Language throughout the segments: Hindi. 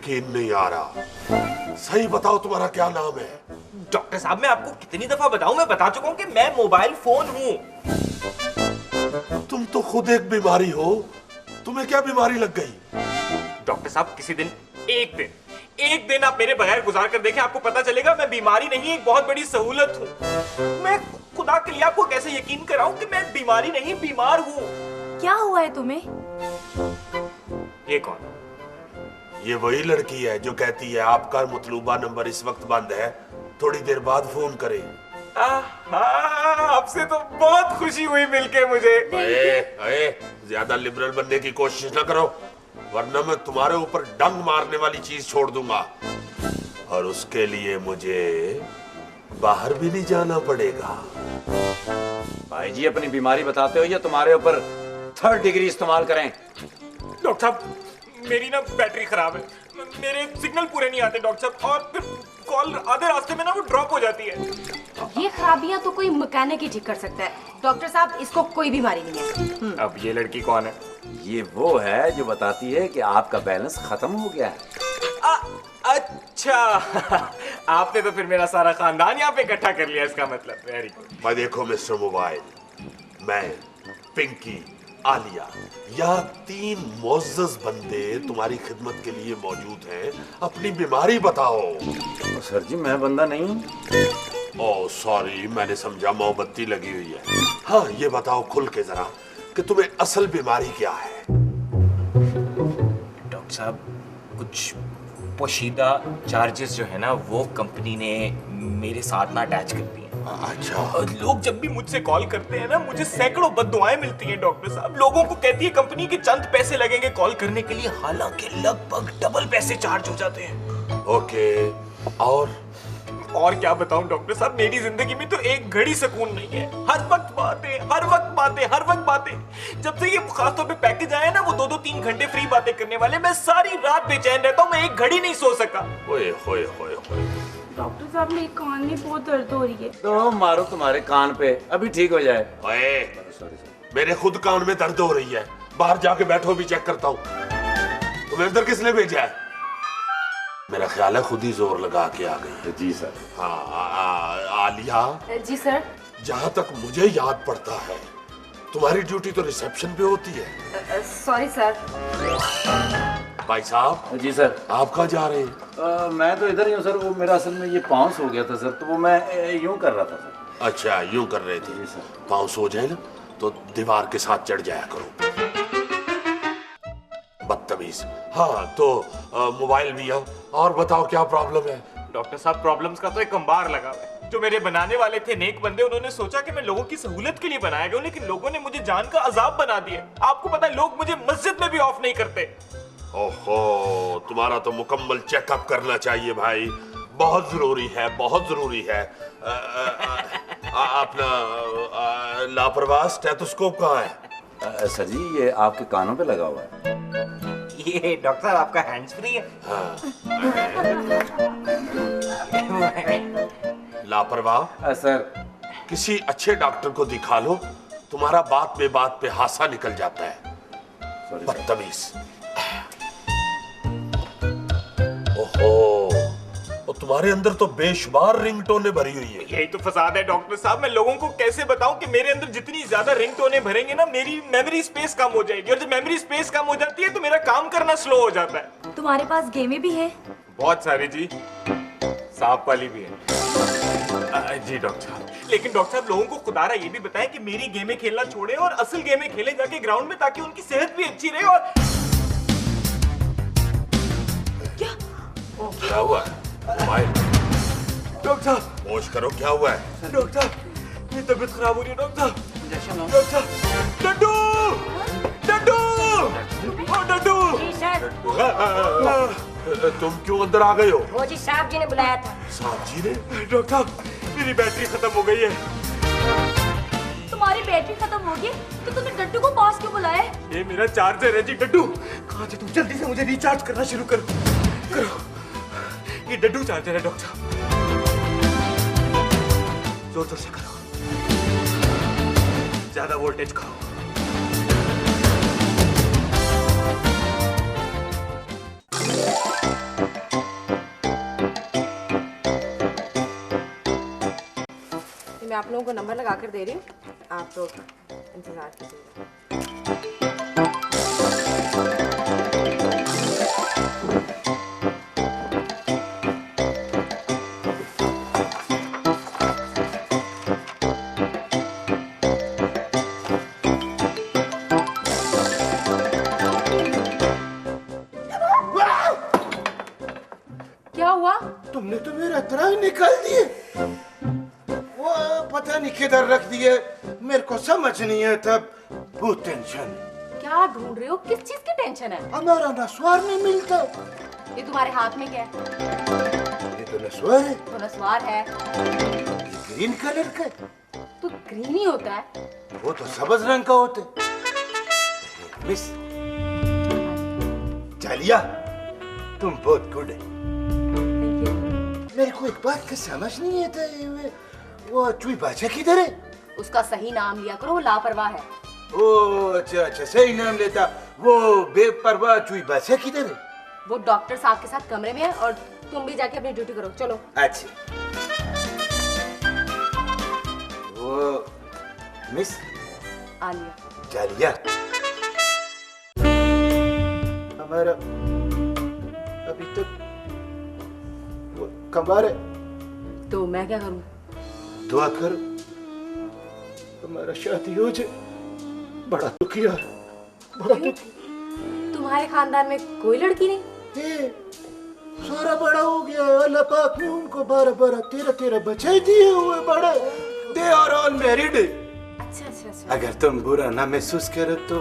यकीन नहीं आ रहा। सही बताओ तुम्हारा क्या नाम है? डॉक्टर साहब मैं आपको कितनी दफा बताऊं, मैं बता चुका हूं कि मैं मोबाइल फोन हूं। तुम तो खुद एक बीमारी हो, तुम्हें क्या बीमारी लग गई? डॉक्टर साहब किसी दिन एक दिन आप मेरे बगैर गुजार कर देखें, आपको पता चलेगा मैं बीमारी नहीं एक बहुत बड़ी सहूलत हूं। मैं खुदा के लिए आपको कैसे यकीन कराऊं कि मैं बीमारी नहीं बीमार हूं। क्या हुआ है तुम्हें? ये कौन? ये वही लड़की है जो कहती है आपका मतलूबा नंबर इस वक्त बंद है, थोड़ी देर बाद फोन करें। आपसे तो बहुत खुशी हुई मिलके मुझे। ज्यादा लिबरल बनने की कोशिश ना करो, वरना मैं तुम्हारे ऊपर डंग मारने वाली चीज छोड़ दूंगा, और उसके लिए मुझे बाहर भी नहीं जाना पड़ेगा। भाई जी अपनी बीमारी बताते हो या तुम्हारे ऊपर 3rd डिग्री इस्तेमाल करें? डॉक्टर साहब मेरी ना बैटरी खराब है, मेरे सिग्नल पूरे नहीं आते डॉक्टर साहब, और फिर कॉल आधे रास्ते में ना वो ड्रॉप हो जाती है। ये खराबियां तो कोई मैकेनिक ही ठीक कर सकता है। डॉक्टर साहब इसको कोई बीमारी नहीं है। अब ये लड़की कौन है? ये वो है जो बताती है कि आपका बैलेंस खत्म हो गया है। अच्छा आपने तो फिर मेरा सारा खानदान यहाँ पे इकट्ठा कर लिया, इसका मतलब। Very good. मैं देखो मिस्टर मोबाइल, मैं पिंकी, आलिया, यह 3 मोअज़्ज़ज़ बंदे तुम्हारी खिदमत के लिए मौजूद हैं। अपनी बीमारी बताओ। सर जी मैं बंदा नहीं हूँ। ओह सॉरी, मैंने समझा मोमबत्ती लगी हुई है। हाँ ये बताओ खुल के जरा कि तुम्हें असल बीमारी क्या है? डॉक्टर साहब कुछ पोशीदा चार्जेस जो है ना वो कंपनी ने मेरे साथ ना अटैच कर दिए। अच्छा। और लोग जब भी मुझसे कॉल करते हैं ना मुझे सैकड़ों बद्दुआएं मिलती हैं डॉक्टर साहब। लोगों को कहती है कंपनी के चंद पैसे लगेंगे कॉल करने के लिए, हालांकि लगभग डबल पैसे चार्ज हो जाते हैं। ओके, और क्या बताऊं डॉक्टर साहब, मेरी जिंदगी में तो एक घड़ी सुकून नहीं है। हर वक्त बातें, हर वक्त बातें, हर वक्त बातें। जब से ये खासतौर पे पैकेज आया ना वो 2-3 घंटे फ्री बातें करने वाले, मैं सारी रात बेचैन रहता हूँ, मैं एक घड़ी नहीं सो सका। ओए होए होए होए। डॉक्टर साहब मेरे कान में बहुत दर्द हो रही है। तो मारो तुम्हारे कान पे, अभी ठीक हो जाए। ओए, मेरे खुद कान में दर्द हो रही है, बाहर जाके बैठो भी चेक करता हूँ। तुम्हें अंदर किसने भेजा है? मेरा ख्याल है खुद ही जोर लगा के आ गई है। जी सर। हाँ आलिया। जी सर। जहाँ तक मुझे याद पड़ता है तुम्हारी ड्यूटी तो रिसेप्शन पे होती है। Sorry sir. भाई साहब। जी सर। आप कहाँ जा रहे हैं? मैं तो इधर ही हूँ सर, वो मेरा असल में ये पाउंस हो गया था सर, तो वो मैं यूं कर रहा था सर। अच्छा यूं कर रहे थे। जी सर। पाउंस हो जाए ना तो दीवार के साथ चढ़ जाया करो, बदतमीज। हाँ तो मोबाइल भी है, और बताओ क्या प्रॉब्लम है? डॉक्टर साहब प्रॉब्लम्स का तो एक अंबार लगा हुआ है। जो मेरे बनाने वाले थे नेक बंदे, उन्होंने सोचा कि मैं लोगों की सहूलत के लिए बनाया गया, लेकिन लोगों ने मुझे जान का अजाब बना दिया। आपको पता है लोग मुझे मस्जिद में भी ऑफ नहीं करते। ओहो, तुम्हारा तो मुकम्मल चेकअप करना चाहिए भाई, बहुत जरूरी है, बहुत जरूरी है। अपना लापरवाह स्टेथोस्कोप कहाँ है? सर जी ये आपके कानों पे लगा हुआ है। ये डॉक्टर साहब आपका हैंड्स फ्री है। हाँ। लापरवाह। सर किसी अच्छे डॉक्टर को दिखा लो, तुम्हारा बात पे हासा निकल जाता है। बदतमीज। ओहो, और तुम्हारे अंदर तो बेशुमार रिंगटोने भरी हुई है। यही तो फसाद है डॉक्टर साहब। मैं लोगों को कैसे बताऊं कि मेरे अंदर जितनी ज्यादा रिंगटोने भरेंगे ना मेरी मेमोरी स्पेस कम हो जाएगी, और जब मेमोरी स्पेस कम हो जाती है तो मेरा काम करना स्लो हो जाता है। तुम्हारे पास गेमें भी है? बहुत सारी जी, सांप वाली भी है। जी डॉक्टर साहब, लेकिन डॉक्टर साहब लोगों को खुदारा ये भी बताएं कि मेरी गेमें खेलना छोड़े और असल गेमें खेले जाके ग्राउंड में, ताकि उनकी सेहत भी अच्छी रहे। और क्या हुआ है? मोबाइल। डॉक्टर साहब होश करो, क्या हुआ है? डॉक्टर साहब मेरी तबीयत खराब हो रही है। डॉक्टर साहब डड्डू डड्डू डड्डू। तुम क्यों अंदर आ गए हो? वो जी साहब जी ने बुलाया था। साहब जी ने? डॉक्टर साहब मेरी बैटरी खत्म हो गई है। तुम्हारी बैटरी खत्म हो गई तो तुमने डड्डू को पास क्यों बुलाया? ये मेरा चार्जर है जी। डड्डू कहाँ थे तुम? जल्दी से मुझे रिचार्ज करना शुरू करो। ये डड्डू चार्जर है डॉक्टर साहब, जोर जोर से करो, ज्यादा वोल्टेज खाओ। मैं आप लोगों को नंबर लगा कर दे रही हूँ, आप लोग इंतजार कीजिएगा। क्या हुआ? तुमने तो मेरा तरह ही निकाल दिए। वो पता नहीं किधर रख दिए, मेरे को समझ नहीं आता। बहुत टेंशन। क्या ढूंढ रहे हो? किस चीज की टेंशन है? हमारा नस्वार नहीं मिलता। ये तुम्हारे हाथ में क्या है? ये तो नस्वार है। तो नस्वार है ये ग्रीन कलर का है। तो ग्रीन ही होता है। वो तो सब्ज रंग का होता है। मिस जालिया, तुम बहुत गुड है। मेरे को एक बात का समझ नहीं आता है, वो चुई बादशाह किधर है? उसका सही नाम लिया करो, वो लापरवाह है। ओ अच्छा अच्छा, सही नाम लेता। वो बेपरवाह चुई बादशाह किधर है? वो डॉक्टर साहब के साथ कमरे में है और तुम भी जाके अपनी ड्यूटी करो। चलो। अच्छा। वो मिस आलिया। जालिया, हमारा अभी तक वो कमार है। तो मैं क्या करूं? दुआ करो हमारा शादी हो जाए। बड़ा दुखी यार, बड़ा दुखी। तुम्हारे खानदान में कोई लड़की नहीं? सारा बड़ा हो गया। अल्लाह पाक ने उनको 12-12, 13-13 बच्चे दिए हुए बड़े। They are all married. अच्छा अच्छा अच्छा। अगर तुम बुरा ना महसूस करो तो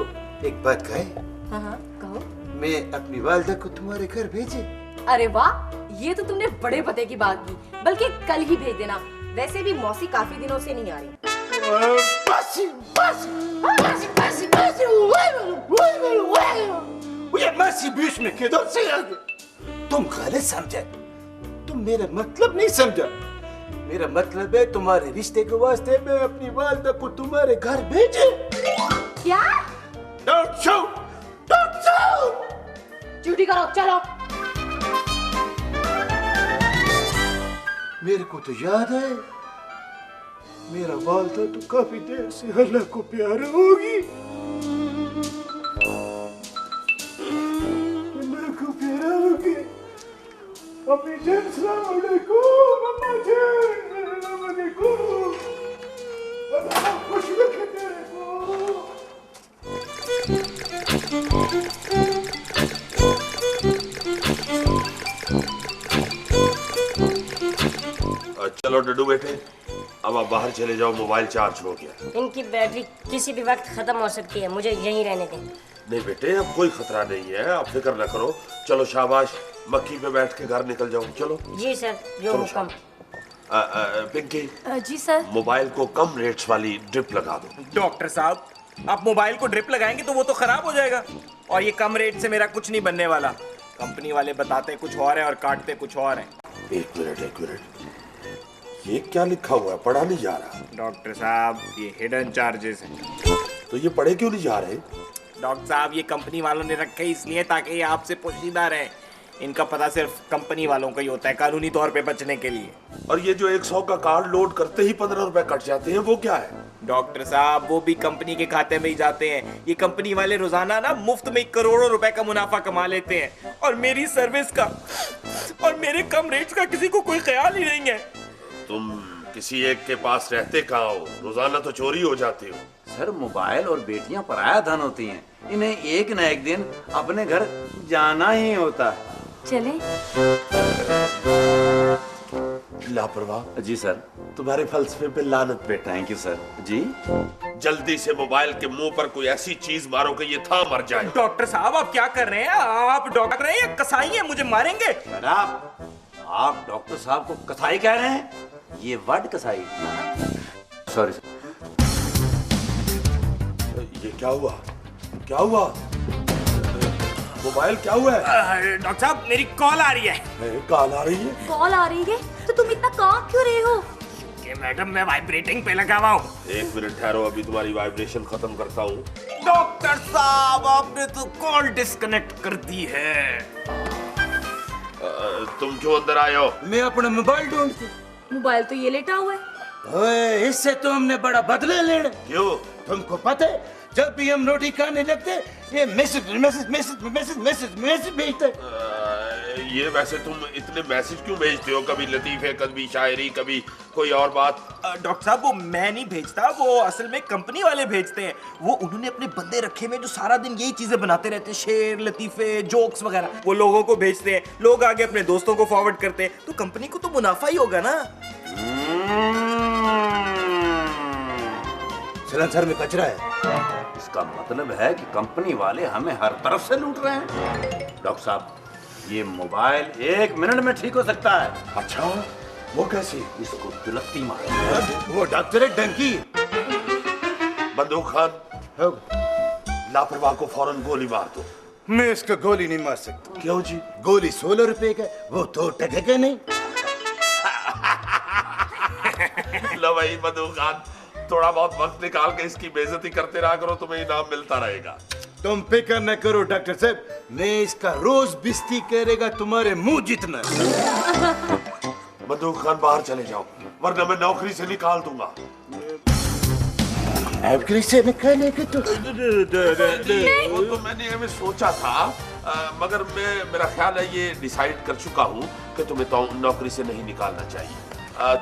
एक बात कहे। हाँ हाँ कहो। मैं अपनी वालिदा को तुम्हारे घर भेजे। अरे वाह, ये तो तुमने बड़े पते की बात की। बल्कि कल ही भेज देना। वैसे भी मौसी काफी दिनों से नहीं आ रही। बस बस बस बस बस ये मसी बीच में किधर से आ गई? तुम गलत समझे। तुम मेरा मतलब नहीं समझा। मेरा मतलब है तुम्हारे रिश्ते के वास्ते मैं अपनी वालिदा को तुम्हारे घर भेजे। क्या? Don't shout! Don't shout! Duty करो, चलो। मेरे को तो याद है, मेरा वालिदा तो काफी देर से अल्लाह को प्यारा होगी। अल्लाह को प्यारा होगी। अम्मी जान सलाम अलैकुम। अम्मा जान सलाम अलैकुम। अल्लाह खुश रखे तेरे को। चलो डड्डू बेटे, अब आप बाहर चले जाओ, मोबाइल चार्ज हो गया। इनकी बैटरी किसी भी वक्त खत्म हो सकती है, मुझे यहीं रहने दें। नहीं बेटे, अब कोई खतरा नहीं है, आप फिक्र न करो। चलो शाबाश, मक्खी पे बैठ के घर निकल जाओ। चलो जी सर, जो हुक्म। पिंकी, जी सर। मोबाइल को कम रेट्स वाली ड्रिप लगा दो। डॉक्टर साहब, आप मोबाइल को ड्रिप लगाएंगे तो वो तो खराब हो जाएगा। और ये कम रेट से मेरा कुछ नहीं बनने वाला। कंपनी वाले बताते कुछ और है और काटते कुछ और है। एक मिनट, ये क्या लिखा हुआ है? पढ़ा नहीं जा रहा। डॉक्टर साहब, ये हिडन चार्जेस हैं। तो ये पढ़े क्यों नहीं जा रहे? डॉक्टर साहब, ये कंपनी वालों ने रखे इसलिए ताकि ये आपसे पोशीदा रहे। इनका पता सिर्फ कंपनी वालों का ही होता है, कानूनी तौर पे बचने के लिए। और ये जो 100 का कार्ड लोड करते ही 15 रुपए कट जाते हैं, वो क्या है? डॉक्टर साहब, वो भी कंपनी के खाते में ही जाते हैं। ये कंपनी वाले रोजाना ना मुफ्त में करोड़ों रुपए का मुनाफा कमा लेते हैं। और मेरी सर्विस का और मेरे कम रेट्स का किसी को कोई ख्याल ही नहीं है। तुम किसी एक के पास रहते कहाँ हो? रोजाना तो चोरी हो जाती हो। सर, मोबाइल और बेटियां पराया धन होती हैं। इन्हें एक न एक दिन अपने घर जाना ही होता है। चले। लापरवाह। जी सर। तुम्हारे फलसफे पे लानत बेटा। Thank you sir. जी। जल्दी से मोबाइल के मुंह पर कोई ऐसी चीज मारो कि ये था मर जाए। डॉक्टर साहब, आप क्या कर रहे हैं? आप डॉक्टर हैं या कसाई हैं? मुझे मारेंगे। आप डॉक्टर साहब को कसाई कह रहे हैं? ये वर्ड कसाई। Sorry sir. ये क्या हुआ? क्या हुआ? मोबाइल क्या हुआ है? डॉक्टर साहब, मेरी कॉल आ रही है। कॉल आ रही है? कॉल आ रही है तो तुम इतना कांप क्यों रहे हो? कि मैडम, मैं वाइब्रेटिंग पे लगा हुआ हूँ। एक मिनट ठहरो, अभी तुम्हारी वाइब्रेशन खत्म करता हूँ। डॉक्टर साहब, आपने तो कॉल डिस्कनेक्ट कर दी है। तुम क्यों अंदर आए हो? मैं अपना मोबाइल ढूंढती। मोबाइल तो ये लेटा हुआ है। ओए, इससे तो हमने बड़ा बदला लेना। क्यों? तुमको पता है जब भी हम रोटी खाने लगते ये message message message message message message भेजते हैं। ये वैसे तुम इतने मैसेज क्यों भेजते हो? कभी लतीफे, कभी शायरी, कभी कोई और बात। डॉक्टर साहब वो मैं नहीं भेजता, वो असल में कंपनी वाले भेजते हैं। वो उन्होंने अपने बंदे रखे हुए जो सारा दिन यही चीजें बनाते रहते हैं, शेर, लतीफे, जोक्स वगैरह। वो लोगों को भेजते हैं, लोग आगे अपने दोस्तों को फॉरवर्ड करते हैं, तो कंपनी को तो मुनाफा ही होगा ना। सिलेंडर में कचरा है। इसका मतलब है कि कंपनी वाले हमें हर तरफ से लूट रहे हैं। डॉक्टर साहब, ये मोबाइल 1 मिनट में ठीक हो सकता है। अच्छा, वो कैसे? इसको दुलत्ती मारो। वो डॉक्टर है डंकी। बंदूक खान, लापरवाह को फौरन गोली मार दो। मैं इसको गोली नहीं मार सकता। क्यों जी? गोली 16 रुपए का, वो तो टकेगा नहीं। लो भाई बंदूक खान, थोड़ा बहुत वक्त निकाल के इसकी बेइज्जती करते रहा करो, तुम्हें इनाम मिलता रहेगा। तुम फिक्र न करो डॉक्टर साहब, मैं इसका रोज बिस्ती करेगा तुम्हारे मुंह जितना। बंदूक खान बाहर चले जाओ, वरना मैं नौकरी से निकाल दूंगा। नौकरी से निकालेगा तो वो तो मैंने हमें सोचा था, मगर मेरा ख्याल है ये डिसाइड कर चुका हूँ कि तुम्हें तो नौकरी से नहीं निकालना चाहिए।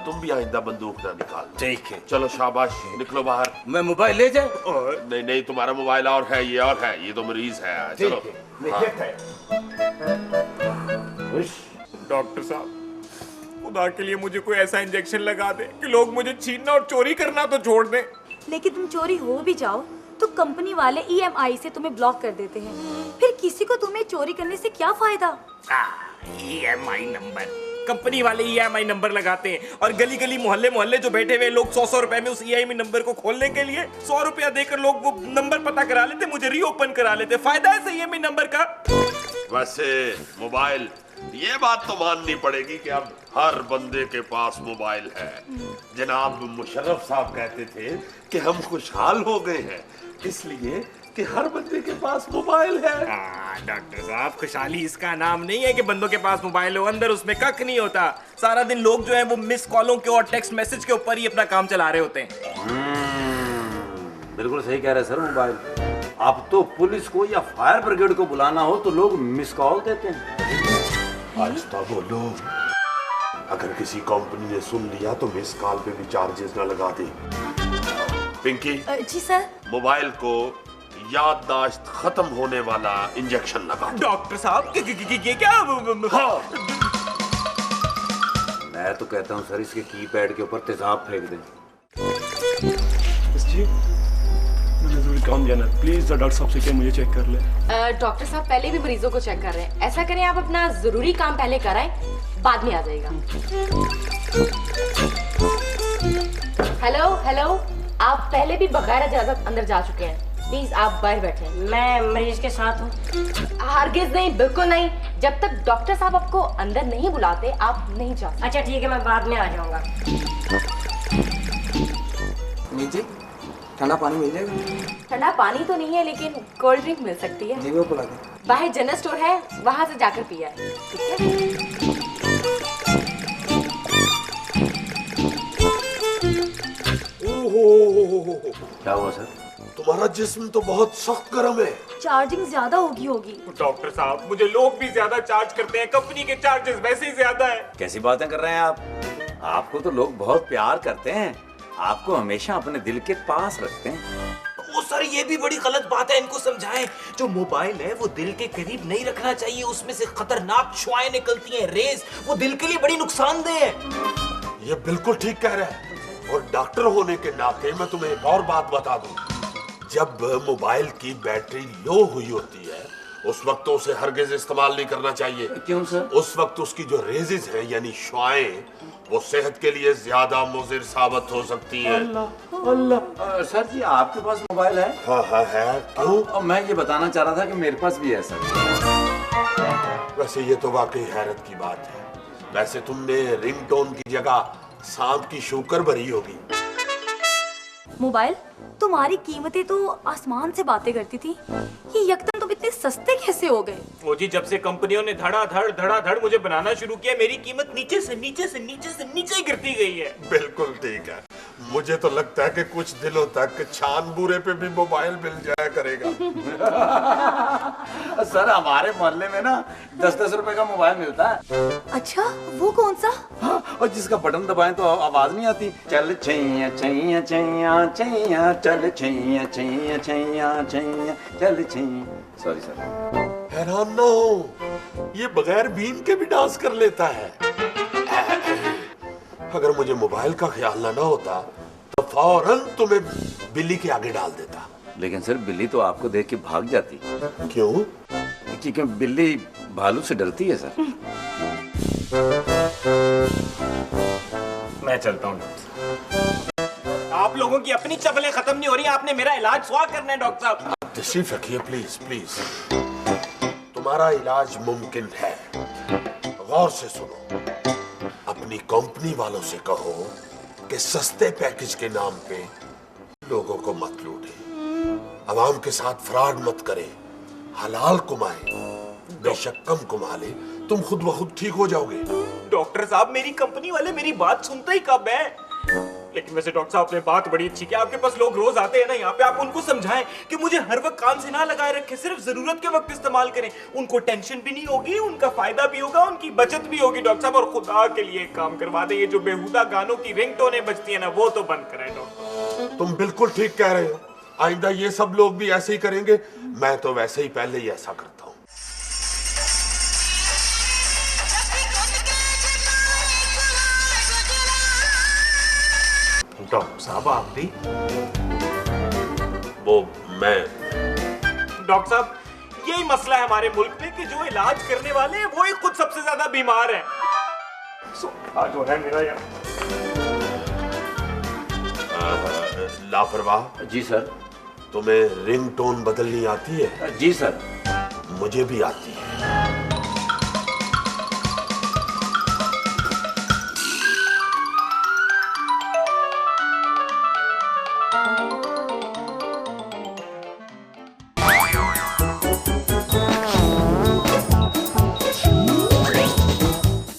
तुम भी आइंदा बंदूक ना निकाल। ठीक है, चलो शाबाश, निकलो बाहर। मैं मोबाइल ले जाए। नहीं नहीं, तुम्हारा मोबाइल और है, ये और है, ये तो मरीज है। चलो। डॉक्टर साहब, खुदा के लिए मुझे कोई ऐसा इंजेक्शन लगा दे कि लोग मुझे छीनना और चोरी करना तो छोड़ दें। लेकिन तुम चोरी हो भी जाओ तो कंपनी वाले EMI से तुम्हें ब्लॉक कर देते हैं। फिर किसी को तुम्हें चोरी करने से क्या फायदा? EMI नंबर, कंपनी वाले EMI नंबर लगाते हैं और गली गली मोहल्ले मोहल्ले जो बैठे हुए लोग 100 रुपए में उस EMI नंबर को खोलने के लिए 100 रुपया देकर लोग वो नंबर पता करा लेते, मुझे रीओपन करा लेते। फायदा है इस EMI नंबर का। वैसे मोबाइल, ये बात तो माननी पड़ेगी कि अब हर बंदे के पास मोबाइल है। जनाब मुशर्रफ साहब कहते थे कि हम खुशहाल हो गए हैं इसलिए कि हर बंदे के पास मोबाइल है। डॉक्टर साहब, खुशहाली इसका नाम नहीं है कि बंदों के पास मोबाइल हो, अंदर उसमें कख नहीं होता। सारा दिन लोग जो है वो मिस कॉलों के और टेक्स्ट मैसेज के ऊपर ही अपना काम चला रहे होते हैं। बिल्कुल सही कह रहे सर। मोबाइल अब तो पुलिस को या फायर ब्रिगेड को बुलाना हो तो लोग मिस कॉल देते हैं। आहिस्ता बोलो, अगर किसी कंपनी ने सुन लिया तो मिस कॉल पे भी चार्जेस ना लगा दे। पिंकी, जी सर। मोबाइल को याददाश्त खत्म होने वाला इंजेक्शन लगा। डॉक्टर साहब, ये क्या? हाँ। मैं तो कहता हूँ सर, इसके कीपैड के ऊपर तेजाब फेंक दें। मैंने जरूरी काम जाना है, प्लीज डॉक्टर साहब से क्या मुझे चेक कर ले। डॉक्टर साहब पहले भी मरीजों को चेक कर रहे हैं। ऐसा करें, आप अपना जरूरी काम पहले कराएं, बाद में आ जाएगा। हेलो हेलो, आप पहले भी बगैर इजाजत अंदर जा चुके हैं। प्लीज आप बाहर बैठे। मैं मरीज के साथ हूँ। हरगिज नहीं, बिल्कुल नहीं। जब तक डॉक्टर साहब आपको अंदर नहीं बुलाते आप नहीं जा सकते। अच्छा ठीक है, मैं बाद में आ जाऊंगा। नीचे ठंडा पानी मिल जाएगा? ठंडा पानी तो नहीं है, लेकिन कोल्ड ड्रिंक मिल सकती है। जी वो पिला दे। बाहर जनरल स्टोर है, वहां से जाकर पिया है। ठीक है? क्या हुआ सर? तुम्हारा जिस्म तो बहुत सख्त गर्म है। चार्जिंग ज्यादा होगी। डॉक्टर साहब, मुझे लोग भी ज्यादा चार्ज करते हैं, कंपनी के चार्जेस वैसे ही ज्यादा है। कैसी बातें कर रहे हैं आप? आपको तो लोग बहुत प्यार करते हैं, आपको हमेशा अपने दिल के पास रखते हैं। वो सर, ये भी बड़ी गलत बात है, इनको समझाएं। जो मोबाइल है वो दिल के करीब नहीं रखना चाहिए, उसमें से खतरनाक शुआएं निकलती हैं, रेज, वो दिल के लिए बड़ी नुकसानदेह है। ये बिल्कुल ठीक कह रहा है, और डॉक्टर होने के नाते मैं तुम्हें एक और बात बता दूं। जब मोबाइल की बैटरी लो हुई होती है उस वक्त तो उसे हरगिज इस्तेमाल नहीं करना चाहिए। क्यों सर? उस वक्त उसकी जो रेजेस हैं यानी शुआएं, वो सेहत के लिए ज्यादा मुज़िर साबित हो सकती हैं। अल्लाह, सर जी आपके पास मोबाइल है? हाँ हाँ है। क्यों? और मैं ये बताना चाह रहा था कि मेरे पास भी है सर। वैसे ये तो वाकई हैरत की बात है। वैसे तुमने रिंगटोन की जगह सांप की शूकर भरी होगी। मोबाइल, तुम्हारी कीमतें तो आसमान से बातें करती थी, ये यकदम तुम इतने सस्ते कैसे हो गए? वो जी, जब से कंपनियों ने धड़ाधड़ मुझे बनाना शुरू किया, मेरी कीमत नीचे से नीचे गिरती गई है। बिल्कुल ठीक है। मुझे तो लगता है कि कुछ दिनों तक छान बूरे पे भी मोबाइल मिल जाया करेगा। सर हमारे मोहल्ले में ना 10-10 रुपए का मोबाइल मिलता है। अच्छा, वो कौन सा? हाँ, और जिसका बटन दबाएं तो आवाज नहीं आती। चल छैया छैया छैया छैया, चल छैया छैया छैया छैया, चल छैया। Sorry sir. हैरान ना हो, ये बगैर बीन के भी डांस कर लेता है। अगर मुझे मोबाइल का ख्याल ना होता तो फौरन तुम्हें बिल्ली के आगे डाल देता। लेकिन सर बिल्ली तो आपको देख के भाग जाती। क्यों? क्योंकि बिल्ली भालू से डरती है सर। मैं चलता हूँ डॉक्टर। आप लोगों की अपनी चपलें खत्म नहीं हो रही, आपने मेरा इलाज सुआ करना है डॉक्टर साहब। आप तशरीफ रखिए प्लीज प्लीज। तुम्हारा इलाज मुमकिन है। गौर से सुनो, अपनी कंपनी वालों से कहो कि सस्ते पैकेज के नाम पे लोगों को मत लूटे, अवाम के साथ फ्रॉड मत करे, हलाल कमाए, बेशक कम कमा ले, तुम खुद ब खुद ठीक हो जाओगे। डॉक्टर साहब मेरी कंपनी वाले मेरी बात सुनते ही कब है? लेकिन वैसे डॉक्टर साहब आपने बात बड़ी अच्छी की। आपके पास लोग रोज आते हैं ना यहाँ पे, आप उनको समझाएं कि मुझे हर वक्त कान से ना लगाए रखें, सिर्फ जरूरत के वक्त इस्तेमाल करें। उनको टेंशन भी नहीं होगी, उनका फायदा भी होगा, उनकी बचत भी होगी डॉक्टर साहब। और खुदा के लिए एक काम करवा दें, ये जो बेहुदा गानों की रिंगटोनें बजती है ना, वो तो बंद करें डॉक्टर। तुम बिल्कुल ठीक कह रहे हो, आइंदा ये सब लोग भी ऐसे ही करेंगे। मैं तो वैसे ही पहले ही ऐसा करता हूँ। डॉक्टर साहब आप भी? वो मैं डॉक्टर साहब यही मसला है हमारे मुल्क में कि जो इलाज करने वाले हैं वो ही खुद सबसे ज्यादा बीमार है। आज हो रहा है मेरा यार। लापरवाह। जी सर। तुम्हें रिंगटोन बदलनी आती है? जी सर। मुझे भी आती है।